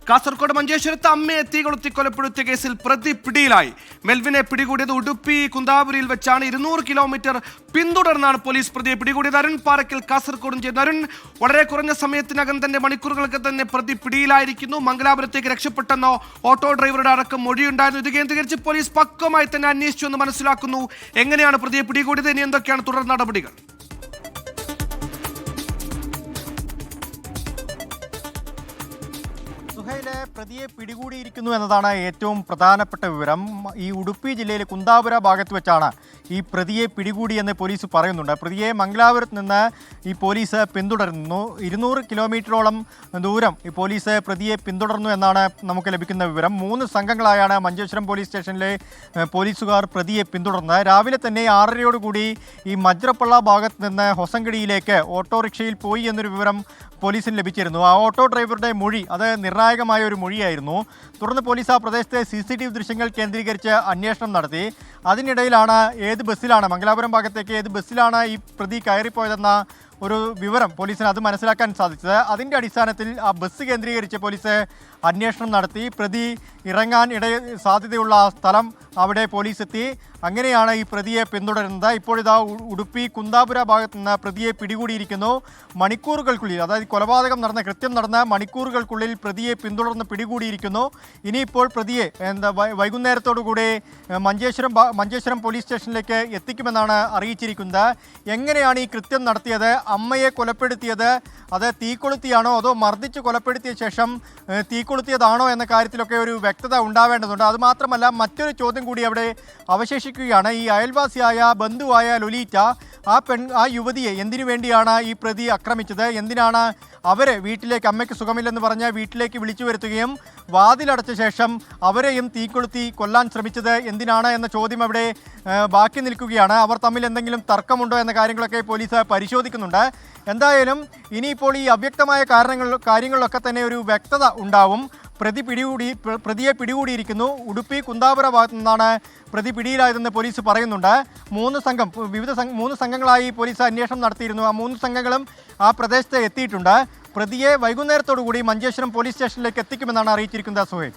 കാസർഗോഡ് മഞ്ചേശ്വരത്ത് അമ്മയെ തീ കൊളുത്തി കൊലപ്പെടുത്തിയ കേസിൽ പ്രതി പിടിയിലായി. മെൽവിനെ പിടികൂടിയത് ഉടുപ്പി കുന്താപുരിയിൽ വെച്ചാണ്. 200 കിലോമീറ്റർ പിന്തുടർന്നാണ് പോലീസ് പ്രതിയെ പിടികൂടിയത്. അരുൺ പാറയ്ക്കൽ കാസർഗോഡും ചേർന്ന്. അരുൺ, വളരെ കുറഞ്ഞ സമയത്തിനകം തന്നെ, മണിക്കൂറുകൾക്ക് തന്നെ പ്രതി പിടിയിലായിരിക്കുന്നു. മംഗലാപുരത്തേക്ക് രക്ഷപ്പെട്ടെന്നോ ഓട്ടോ ഡ്രൈവറുടെ അടക്കം മൊഴിയുണ്ടായിരുന്നു. ഇത് കേന്ദ്രീകരിച്ച് പോലീസ് പക്വമായി തന്നെ അന്വേഷിച്ചു എന്ന് മനസ്സിലാക്കുന്നു. എങ്ങനെയാണ് പ്രതിയെ പിടികൂടിയത്? ഇനി എന്തൊക്കെയാണ് തുടർ നടപടികൾ? പ്രതിയെ പിടികൂടിയിരിക്കുന്നു എന്നതാണ് ഏറ്റവും പ്രധാനപ്പെട്ട വിവരം. ഈ ഉടുപ്പി ജില്ലയിലെ കുന്താപുര ഭാഗത്ത് വെച്ചാണ് ഈ പ്രതിയെ പിടികൂടിയെന്ന് പോലീസ് പറയുന്നുണ്ട്. പ്രതിയെ മംഗലാപുരത്ത് നിന്ന് ഈ പോലീസ് പിന്തുടരുന്നു. 200 കിലോമീറ്ററോളം ദൂരം ഈ പോലീസ് പ്രതിയെ പിന്തുടർന്നു എന്നാണ് നമുക്ക് ലഭിക്കുന്ന വിവരം. 3 സംഘങ്ങളായാണ് മഞ്ചേശ്വരം പോലീസ് സ്റ്റേഷനിലെ പോലീസുകാർ പ്രതിയെ പിന്തുടർന്നത്. രാവിലെ തന്നെ 6:30യോടുകൂടി ഈ മജ്രപ്പള്ള ഭാഗത്ത് നിന്ന് ഹൊസങ്കടിയിലേക്ക് ഓട്ടോറിക്ഷയിൽ പോയി എന്നൊരു വിവരം പോലീസിന് ലഭിച്ചിരുന്നു. ആ ഓട്ടോ ഡ്രൈവറുടെ മൊഴി അത് നിർണായകമായ ഒരു മൊഴിയായിരുന്നു. തുടർന്ന് പോലീസ് ആ പ്രദേശത്തെ CCTV ദൃശ്യങ്ങൾ കേന്ദ്രീകരിച്ച് അന്വേഷണം നടത്തി. അതിനിടയിലാണ് മംഗലാപുരം ഭാഗത്തേക്ക് ഏത് ബസ്സിലാണ് ഈ പ്രതി കയറിപ്പോയതെന്ന ഒരു വിവരം പോലീസിന് അത് മനസ്സിലാക്കാൻ സാധിച്ചത്. അതിൻ്റെ അടിസ്ഥാനത്തിൽ ആ ബസ് കേന്ദ്രീകരിച്ച് പോലീസ് അന്വേഷണം നടത്തി. പ്രതി ഇറങ്ങാൻ സാധ്യതയുള്ള സ്ഥലം അവിടെ പോലീസ് എത്തി. അങ്ങനെയാണ് ഈ പ്രതിയെ പിന്തുടരുന്നത്. ഇപ്പോഴിതാ ഉടുപ്പി കുന്താപുര ഭാഗത്ത് നിന്ന് പ്രതിയെ പിടികൂടിയിരിക്കുന്നു. മണിക്കൂറുകൾക്കുള്ളിൽ, അതായത് കൃത്യം നടന്ന മണിക്കൂറുകൾക്കുള്ളിൽ പ്രതിയെ പിന്തുടർന്ന് പിടികൂടിയിരിക്കുന്നു. ഇനിയിപ്പോൾ പ്രതിയെ വൈകുന്നേരത്തോടുകൂടി മഞ്ചേശ്വരം പോലീസ് സ്റ്റേഷനിലേക്ക് എത്തിക്കുമെന്നാണ് അറിയിച്ചിരിക്കുന്നത്. എങ്ങനെയാണ് ഈ കൃത്യം നടത്തിയത്? അമ്മയെ കൊലപ്പെടുത്തിയത് അത് തീക്കൊളുത്തിയാണോ അതോ മർദ്ദിച്ച് കൊലപ്പെടുത്തിയ ശേഷം തീക്കൊളുത്തിയതാണോ എന്ന കാര്യത്തിലൊക്കെ ഒരു വ്യക്തത ഉണ്ടാവേണ്ടതുണ്ട്. അതുമാത്രമല്ല, മറ്റൊരു ചോദ്യം കൂടി അവിടെ അവശേഷിക്കുകയാണ്. ഈ അയൽവാസിയായ ബന്ധുവായ ലൊലീറ്റ, ആ യുവതിയെ എന്തിനു വേണ്ടിയാണ് ഈ പ്രതി ആക്രമിച്ചത്? എന്തിനാണ് അവരെ വീട്ടിലേക്ക്, അമ്മയ്ക്ക് സുഖമില്ലെന്ന് പറഞ്ഞ് വീട്ടിലേക്ക് വിളിച്ചു വരുത്തുകയും വാതിലടച്ച ശേഷം അവരെയും തീക്കൊളുത്തി കൊല്ലാൻ ശ്രമിച്ചത് എന്തിനാണ് എന്ന ചോദ്യം അവിടെ ബാക്കി നിൽക്കുകയാണ്. അവർ തമ്മിൽ എന്തെങ്കിലും തർക്കമുണ്ടോ എന്ന കാര്യങ്ങളൊക്കെ പോലീസ് പരിശോധിക്കുന്നുണ്ട്. എന്തായാലും ഇനിയിപ്പോൾ ഈ അവ്യക്തമായ കാര്യങ്ങളിലൊക്കെ തന്നെ ഒരു വ്യക്തത ഉണ്ടാവും. പ്രതിയെ പിടികൂടിയിരിക്കുന്നു. ഉടുപ്പി കുന്താപുര ഭാഗത്തു നിന്നാണ് പ്രതി പിടിയിലായതെന്ന് പോലീസ് പറയുന്നുണ്ട്. 3 സംഘങ്ങളായി പോലീസ് അന്വേഷണം നടത്തിയിരുന്നു. ആ 3 സംഘങ്ങളും ആ പ്രദേശത്ത് എത്തിയിട്ടുണ്ട്. പ്രതിയെ വൈകുന്നേരത്തോടു കൂടി മഞ്ചേശ്വരം പോലീസ് സ്റ്റേഷനിലേക്ക് എത്തിക്കുമെന്നാണ് അറിയിച്ചിരിക്കുന്നത്. സുഹേൽ.